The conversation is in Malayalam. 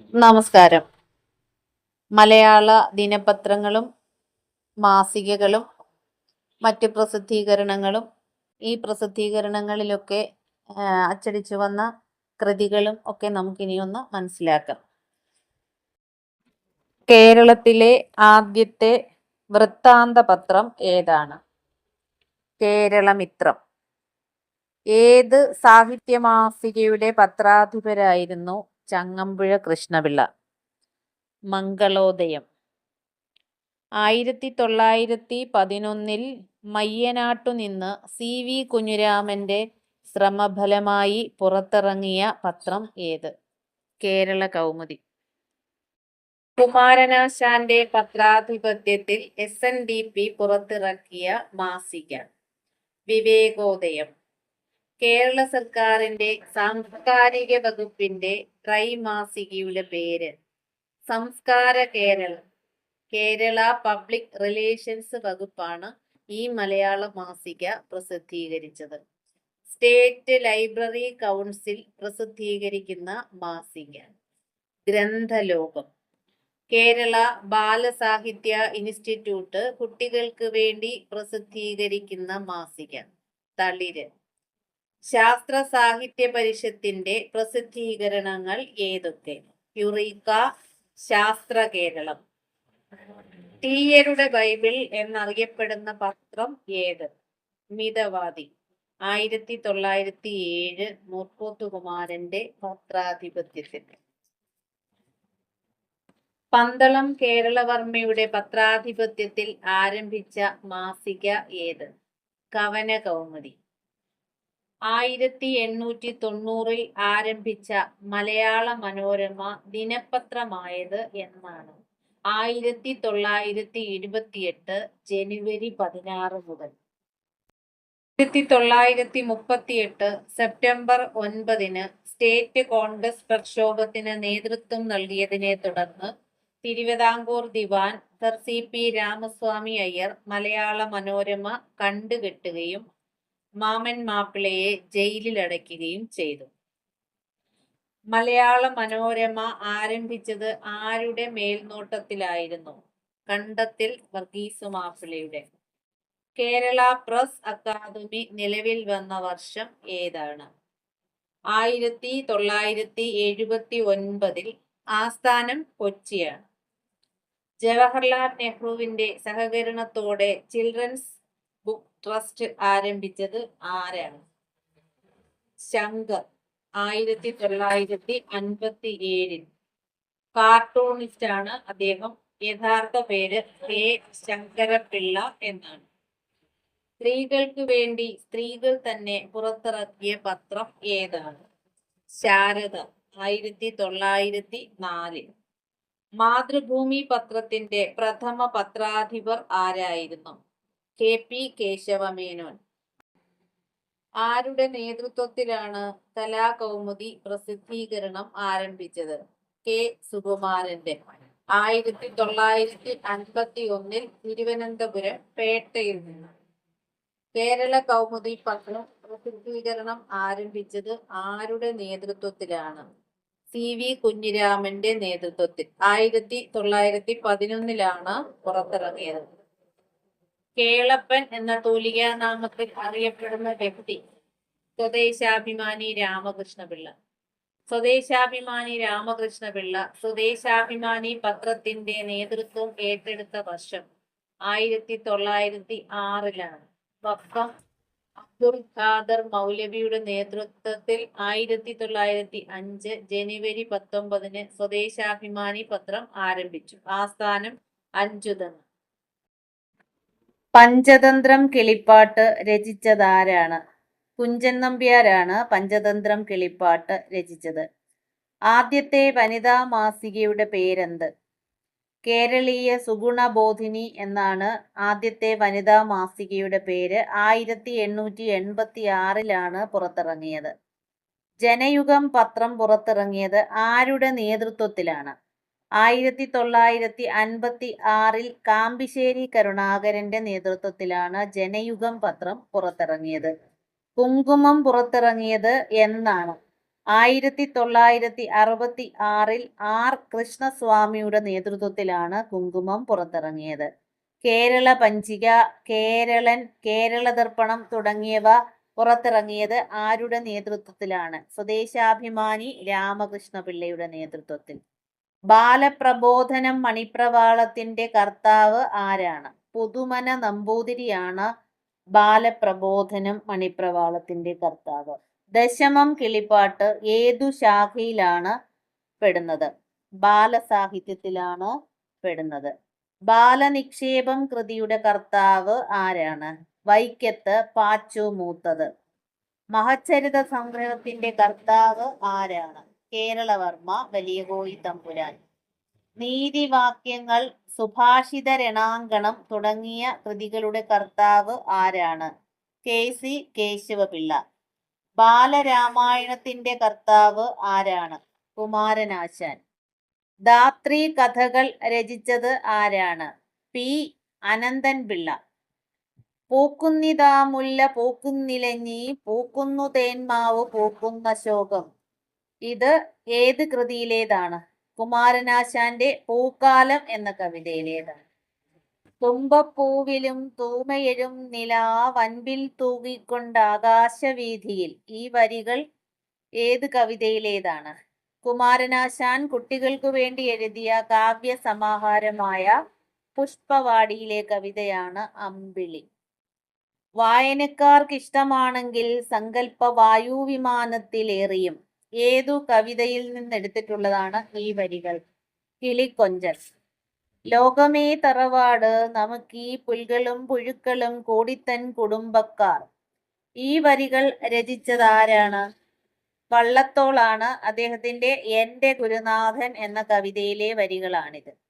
നമസ്കാരം. മലയാള ദിനപത്രങ്ങളും മാസികകളും മറ്റ് പ്രസിദ്ധീകരണങ്ങളും ഈ പ്രസിദ്ധീകരണങ്ങളിലൊക്കെ അച്ചടിച്ചു വന്ന കൃതികളും ഒക്കെ നമുക്കിനി ഒന്ന് മനസ്സിലാക്കാം. കേരളത്തിലെ ആദ്യത്തെ വൃത്താന്ത പത്രം ഏതാണ്? കേരളമിത്രം. ഏത് സാഹിത്യമാസികയുടെ പത്രാധിപരായിരുന്നു ചങ്ങമ്പുഴ കൃഷ്ണപിള്ള? മംഗളോദയം. 1911 മയ്യനാട്ടുനിന്ന് CV കുഞ്ഞിരാമന്റെ ശ്രമഫലമായി പുറത്തിറങ്ങിയ പത്രം ഏത്? കേരള കൗമുദി. കുമാരനാശാന്റെ പത്രാധിപത്യത്തിൽ SNDP പുറത്തിറക്കിയ മാസിക വിവേകോദയം. കേരള സർക്കാരിന്റെ സാംസ്കാരിക വകുപ്പിന്റെ ത്രൈമാസികയുടെ പേര് സംസ്കാര കേരളം. കേരള പബ്ലിക് റിലേഷൻസ് വകുപ്പാണ് ഈ മലയാള മാസിക പ്രസിദ്ധീകരിച്ചത്. സ്റ്റേറ്റ് ലൈബ്രറി കൗൺസിൽ പ്രസിദ്ധീകരിക്കുന്ന മാസിക ഗ്രന്ഥലോകം. കേരള ബാലസാഹിത്യ ഇൻസ്റ്റിറ്റ്യൂട്ട് കുട്ടികൾക്ക് വേണ്ടി പ്രസിദ്ധീകരിക്കുന്ന മാസിക തളിര്. ശാസ്ത്ര സാഹിത്യ പരിഷത്തിന്റെ പ്രസിദ്ധീകരണങ്ങൾ ഏതൊക്കെ? യുറീക്ക, ശാസ്ത്ര കേരളം. തീയരുടെ ബൈബിൾ എന്നറിയപ്പെടുന്ന പത്രം ഏത്? മിതവാദി. 1907 മുർക്കോത്തുകുമാരന്റെ പത്രാധിപത്യത്തിൽ. പന്തളം കേരളവർമ്മയുടെ പത്രാധിപത്യത്തിൽ ആരംഭിച്ച മാസിക ഏത്? കവന കൗമുദി. 1890 ആരംഭിച്ച മലയാള മനോരമ ദിനപത്രമായത് എന്നാണ്? 1928 ജനുവരി 16 മുതൽ. 1938 സെപ്റ്റംബർ 9 സ്റ്റേറ്റ് കോൺഗ്രസ് പ്രക്ഷോഭത്തിന് നേതൃത്വം നൽകിയതിനെ തുടർന്ന് തിരുവിതാംകൂർ ദിവാൻ സർ CP രാമസ്വാമി അയ്യർ മലയാള മനോരമ കണ്ടുകെട്ടുകയും മാമൻ മാപ്പിളയെ ജയിലിലടയ്ക്കുകയും ചെയ്തു. മലയാള മനോരമ ആരംഭിച്ചത് ആരുടെ മേൽനോട്ടത്തിലായിരുന്നു? കണ്ടത്തിൽ വർഗീസ് മാപ്പിളയുടെ. കേരള പ്രസ് അക്കാദമി നിലവിൽ വന്ന വർഷം ഏതാണ്? 1979. ആസ്ഥാനം കൊച്ചിയാണ്. ജവഹർലാൽ നെഹ്റുവിന്റെ സഹകരണത്തോടെ ചിൽഡ്രൻസ് ബുക്ക് ട്രസ്റ്റ് ആരംഭിച്ചത് ആരാണ്? ശങ്കർ. 1957. കാർട്ടൂണിസ്റ്റ് ആണ് അദ്ദേഹം. യഥാർത്ഥ പേര് K. ശങ്കരപിള്ള എന്നാണ്. സ്ത്രീകൾക്ക് വേണ്ടി സ്ത്രീകൾ തന്നെ പുറത്തിറക്കിയ പത്രം ഏതാണ്? ശാരദ. 1904. മാതൃഭൂമി പത്രത്തിന്റെ പ്രഥമ പത്രാധിപർ ആരായിരുന്നു? KP കേശവമേനോൻ. ആരുടെ നേതൃത്വത്തിലാണ് കലാകൗമുദി പ്രസിദ്ധീകരണം ആരംഭിച്ചത്? K. സുകുമാരന്റെ. 1951 തിരുവനന്തപുരം പേട്ടയിൽ നിന്ന്. കേരള കൗമുദി പത്രം പ്രസിദ്ധീകരണം ആരംഭിച്ചത് ആരുടെ നേതൃത്വത്തിലാണ്? CV കുഞ്ഞിരാമന്റെ നേതൃത്വത്തിൽ. 1911 പുറത്തിറങ്ങിയത്. കേളപ്പൻ എന്ന തൂലികാനാമത്തിൽ അറിയപ്പെടുന്ന വ്യക്തി? സ്വദേശാഭിമാനി രാമകൃഷ്ണപിള്ള. സ്വദേശാഭിമാനി രാമകൃഷ്ണപിള്ള സ്വദേശാഭിമാനി പത്രത്തിന്റെ നേതൃത്വം ഏറ്റെടുത്ത വർഷം 1906. വക്കം അബ്ദുൽ ഖാദർ മൗലവിയുടെ നേതൃത്വത്തിൽ 1905 ജനുവരി 19 സ്വദേശാഭിമാനി പത്രം ആരംഭിച്ചു. ആസ്ഥാനം അഞ്ചുതെങ്ങ്. പഞ്ചതന്ത്രം കിളിപ്പാട്ട് രചിച്ചതാരാണ്? കുഞ്ചൻ നമ്പ്യാരാണ് പഞ്ചതന്ത്രം കിളിപ്പാട്ട് രചിച്ചത്. ആദ്യത്തെ വനിതാ മാസികയുടെ പേരെന്ത്? കേരളീയ സുഗുണബോധിനി എന്നാണ് ആദ്യത്തെ വനിതാ മാസികയുടെ പേര്. 1886 പുറത്തിറങ്ങിയത്. ജനയുഗം പത്രം പുറത്തിറങ്ങിയത് ആരുടെ നേതൃത്വത്തിലാണ്? 1956 കാമ്പിശ്ശേരി കരുണാകരന്റെ നേതൃത്വത്തിലാണ് ജനയുഗം പത്രം പുറത്തിറങ്ങിയത്. കുങ്കുമം പുറത്തിറങ്ങിയത് എന്നാണ്? 1966 ആർ കൃഷ്ണസ്വാമിയുടെ നേതൃത്വത്തിലാണ് കുങ്കുമം പുറത്തിറങ്ങിയത്. കേരള പഞ്ചിക, കേരളൻ, കേരളദർപ്പണം തുടങ്ങിയവ പുറത്തിറങ്ങിയത് ആരുടെ നേതൃത്വത്തിലാണ്? സ്വദേശാഭിമാനി രാമകൃഷ്ണപിള്ളയുടെ നേതൃത്വത്തിൽ. ബാലപ്രബോധനം മണിപ്രവാളത്തിന്റെ കർത്താവ് ആരാണ്? പുതുമന നമ്പൂതിരിയാണ് ബാലപ്രബോധനം മണിപ്രവാളത്തിന്റെ കർത്താവ്. ദശമം കിളിപ്പാട്ട് ഏതു ശാഖയിലാണ് പെടുന്നത്? ബാലസാഹിത്യത്തിലാണ് പെടുന്നത്. ബാലനിക്ഷേപം കൃതിയുടെ കർത്താവ് ആരാണ്? വൈക്കത്ത് പാച്ചു മൂത്തത്. മഹച്ചരിത സംഗ്രഹത്തിന്റെ കർത്താവ് ആരാണ്? കേരളവർമ്മ വലിയ കോയി തമ്പുരാൻ. നീതിവാക്യങ്ങൾ, സുഭാഷിത രണാങ്കണം തുടങ്ങിയ കൃതികളുടെ കർത്താവ് ആരാണ്? KC കേശവപിള്ള. ബാലരാമായണത്തിന്റെ കർത്താവ് ആരാണ്? കുമാരനാശാൻ. ധാത്രി കഥകൾ രചിച്ചത് ആരാണ്? P അനന്തൻപിള്ള. പൂക്കുന്നിതാ മുല്ല പൂക്കുന്നിലഞ്ഞി, പൂക്കുന്നു തേന്മാവ് പൂക്കുന്ന ശോകം. ഇത് ഏത് കൃതിയിലേതാണ്? കുമാരനാശാന്റെ പൂക്കാലം എന്ന കവിതയിലേതാണ്. തുമ്പപ്പൂവിലും തൂമയരും നിലാവൻപിൽ തൂകിക്കൊണ്ട് ആകാശവീഥിയിൽ. ഈ വരികൾ ഏത് കവിതയിലേതാണ്? കുമാരനാശാൻ കുട്ടികൾക്കു വേണ്ടി എഴുതിയ കാവ്യ സമാഹാരമായ പുഷ്പവാടിയിലെ കവിതയാണ് അമ്പിളി. വായനക്കാർക്ക് ഇഷ്ടമാണെങ്കിൽ സങ്കല്പ വായുവിമാനത്തിലേറിയും. ഏതു കവിതയിൽ നിന്നെടുത്തിട്ടുള്ളതാണ് ഈ വരികൾ? കിളിക്കൊഞ്ചൽ. ലോകമേ തറവാട് നമുക്കീ പുൽകളും പുഴുക്കളും കോടിത്തൻ കുടുംബക്കാർ. ഈ വരികൾ രചിച്ചത് ആരാണ്? വള്ളത്തോളാണ്. അദ്ദേഹത്തിന്റെ എന്റെ ഗുരുനാഥൻ എന്ന കവിതയിലെ വരികളാണിത്.